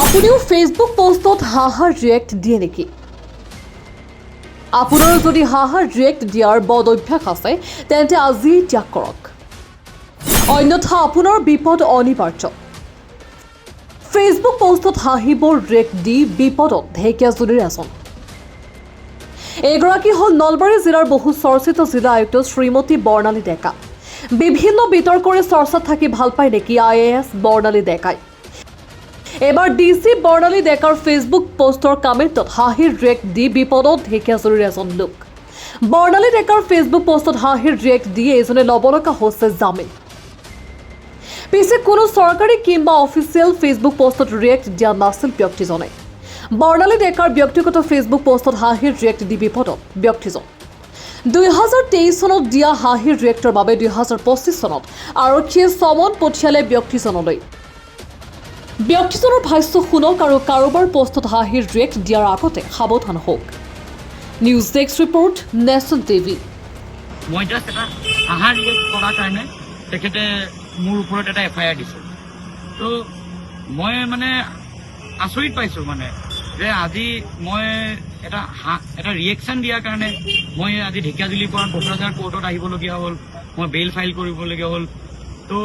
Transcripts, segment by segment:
আপুনিও ফেসবুক পোষ্টত হাহাৰ ৰিয়েক্ট দিয়ে নেকি? আপোনাৰ যদি হাহাৰ ৰিয়েক্ট দিয়াৰ বদ অভ্যাস আছে তেন্তে আজি ত্যাগ কৰক, অন্যথা আপোনাৰ বিপদ অনিবাৰ্য। ফেসবুক পোষ্টত হাঁহিবৰ ৰিয়েক্ট দি বিপদত ঢেকীয়াজুলিৰ এজন। এগৰাকী হ'ল নলবাৰী জিলাৰ বহু চৰ্চিত জিলা আয়ুক্ত শ্ৰীমতী বৰ্ণালী ডেকা। বিভিন্ন বিতৰ্কৰে চৰ্চাত থাকি ভাল পায় নেকি IAS বৰ্ণালী ডেকাই? এবাৰ ডিসি বৰ্ণালী ডেকাৰ ফেসবুক পোষ্টৰ কমেণ্টত হাঁহিৰ ৰিয়েক্ট দি বিপদত ঢেকীয়াজুলিৰ এজন লোক। বৰ্ণালী ডেকাৰ ফেসবুক পোষ্টত হাঁহিৰ ৰিয়েক্ট দি এজনে ল'ব লগা হৈছে জামিন। পিছে কোনো চৰকাৰী কিংবা অফিচিয়েল ফেসবুক পোষ্টত ৰিয়েক্ট দিয়া নাছিল ব্যক্তিজনে। বৰ্ণালী ডেকাৰ ব্যক্তিগত ফেসবুক পোষ্টত হাঁহিৰ ৰিয়েক্ট দি বিপদত ব্যক্তিজন। 2023 চনত দিয়া হাঁহিৰ ৰিয়েক্টৰ বাবে 2025 চনত আৰক্ষীয়ে সমন পঠিয়ালে ব্যক্তিজনলৈ। ব্যক্তিজনৰ ভাষ্য শুনক আৰু কাৰোবাৰ পোষ্টত হাঁহিৰ ৰিয়েক্ট দিয়াৰ আগতে সাৱধান হওক। News desk report, nation TV. মই জাষ্ট এটা হাঁহাৰ ৰিয়েক্ট কৰাৰ কাৰণে তেখেতে মোৰ ওপৰত এটা FIR দিছে। তো মই মানে আচৰিত পাইছোঁ মানে যে আজি মই এটা ৰিয়েকশ্যন দিয়াৰ কাৰণে মই আজি ঢেকীয়াজুলিৰ পৰা কোকৰাঝাৰ কোৰ্টত আহিবলগীয়া হ'ল, মই বেইল ফাইল কৰিবলগীয়া হ'ল। তো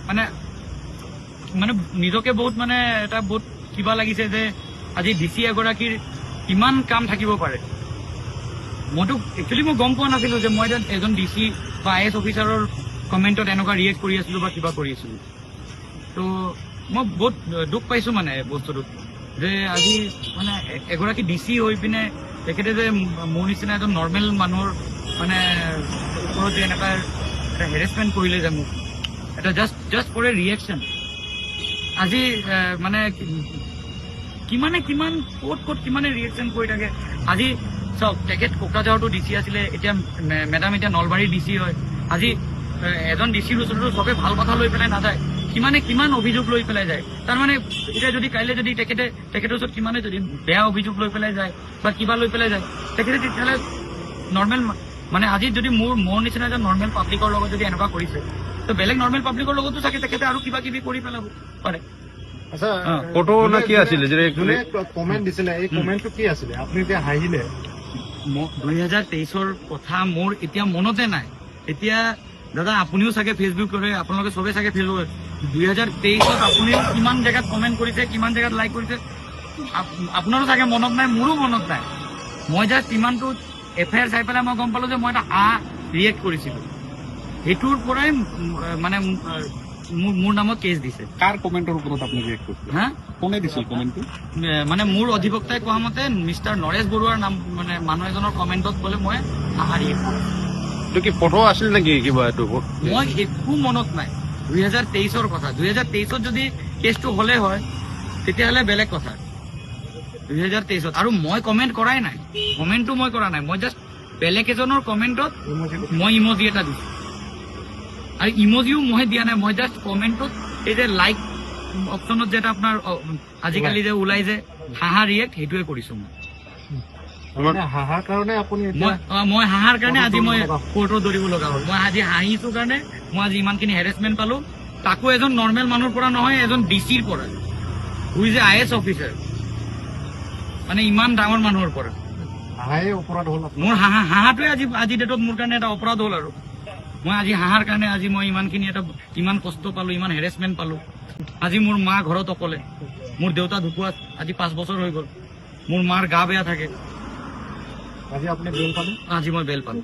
মানে নিজকে বহুত মানে এটা বহুত কিবা লাগিছে যে আজি DC এগৰাকীৰ কিমান কাম থাকিব পাৰে। মইতো একচুৱেলি মই গম পোৱা নাছিলোঁ যে মই এজন DC বা IAS অফিচাৰৰ কমেণ্টত এনেকুৱা ৰিয়েক্ট কৰি আছিলোঁ বা কিবা কৰি আছিলোঁ। তো মই বহুত দুখ পাইছোঁ মানে বস্তুটোত যে আজি মানে এগৰাকী DC হৈ পিনে তেখেতে যে মোৰ নিচিনা এজন নৰ্মেল মানুহৰ মানে ওপৰত যে এনেকুৱা এটা হেৰেছমেণ্ট কৰিলে যে মোক এটা জাষ্ট ফৰ এ ৰিয়েকশ্যন। আজি মানে কিমান ক'ত কিমানে ৰিয়েকশ্যন কৰি থাকে। আজি চাওক, তেখেত কোকৰাঝাৰতো DC আছিলে, এতিয়া মেডাম এতিয়া নলবাৰীৰ DC হয়। আজি এজন DCৰ ওচৰতো চবে ভাল কথা লৈ পেলাই নাযায়, কিমান অভিযোগ লৈ পেলাই যায়। তাৰমানে এতিয়া যদি কাইলৈ যদি তেখেতৰ ওচৰত কিমানে যদি বেয়া অভিযোগ লৈ পেলাই যায় বা কিবা লৈ পেলাই যায়, তেখেতে তেতিয়াহ'লে নৰ্মেল মানে আজি যদি মোৰ নিচিনা এজন নৰ্মেল পাব্লিকৰ লগত যদি এনেকুৱা কৰিছে, তো বেলেগ নৰ্মেল পাব্লিকৰ লগতো চাগে তেখেতে আৰু কিবা কিবি কৰি পেলাব পাৰে। আচ্ছা, ফটো না কি আছিলে যে কমেন্ট দিছিলে, এই কমেন্টটো কি আছিলে? আপুনি এতিয়া হাঁহিলে। 2023ৰ কথা মোৰ এতিয়া মনতে নাই। এতিয়া দাদা আপুনিও চাগে ফেচবুক কৰে, আপোনালোকে চবে চাগে ফেচবুক কৰে। 2023ত আপুনিও কিমান জেগাত কমেণ্ট কৰিছে, কিমান জেগাত লাইক কৰিছে, আপোনাৰো চাগে মনত নাই, মোৰো মনত নাই। মই জাষ্ট ইমানটো FIR চাই পেলাই মই গম পালোঁ যে মই এটা ৰিয়েক্ট কৰিছিলোঁ। সেইটোৰ পৰাই মানে মোৰ নামত কেছ দিছে। কাৰ কমেন্টৰ ওপৰত আপুনি ৰিয়েক্ট কৰিছিল? হা, কোনে দিছিল কমেন্টটো? মানে মোৰ অধিবক্তাই কোৱা মতে মিষ্টাৰ নৰেশ বৰুৱাৰ নাম মানে মানুহ এজনৰ কমেণ্টত বোলে মই ৰিয়েক্ট কৰিছোঁ। এইটো কি ফটো আছিল নেকি কিবা? এইটো মই একো মনত নাই। 2023ৰ কথা। 2023ত যদি কেছটো হ'লে হয় তেতিয়াহ'লে বেলেগ কথা। 2023ত আৰু মই কমেণ্ট কৰাই নাই, কমেণ্টটো মই কৰা নাই। মই জাষ্ট বেলেগ এজনৰ কমেণ্টত মই ইমজি এটা দিছোঁ আৰু ইমজিও মই দিয়া নাই। মই জাষ্ট কমেণ্টত এই যে লাইক অপশ্যনত যে এটা আপোনাৰ আজিকালি যে ওলাই যে হাঁহা ৰিয়েক্ট, সেইটোৱে কৰিছোঁ মই। হাঁহাৰ কাৰণে আপুনি মই হাঁহাৰ কাৰণে আজি মই কোৰ্টত দৌৰিব লগা হ'ল। মই আজি হাঁহিছোঁ কাৰণে মই আজি ইমানখিনি হেৰেছমেণ্ট পালোঁ, তাকো এজন নৰ্মেল মানুহৰ পৰা নহয়, এজন DCৰ পৰা, who is a IAS officer, মানে ইমান ডাঙৰ মানুহৰ পৰা। হাঁহাই অপৰাধ হ'ল। মোৰ হাঁহাটোৱে আজি ডেটত মোৰ কাৰণে এটা অপৰাধ হ'ল। আৰু মই আজি হাঁহাৰ কাৰণে আজি মই ইমান কষ্ট পালোঁ, ইমান হেৰেছমেণ্ট পালোঁ। আজি মোৰ মা ঘৰত অকলে, মোৰ দেউতা ঢুকুৱাত আজি 5 বছৰ হৈ গ'ল। মোৰ মাৰ গা বেয়া থাকে। আজি আপুনি বেল পালে? আজি মই বেল পালোঁ।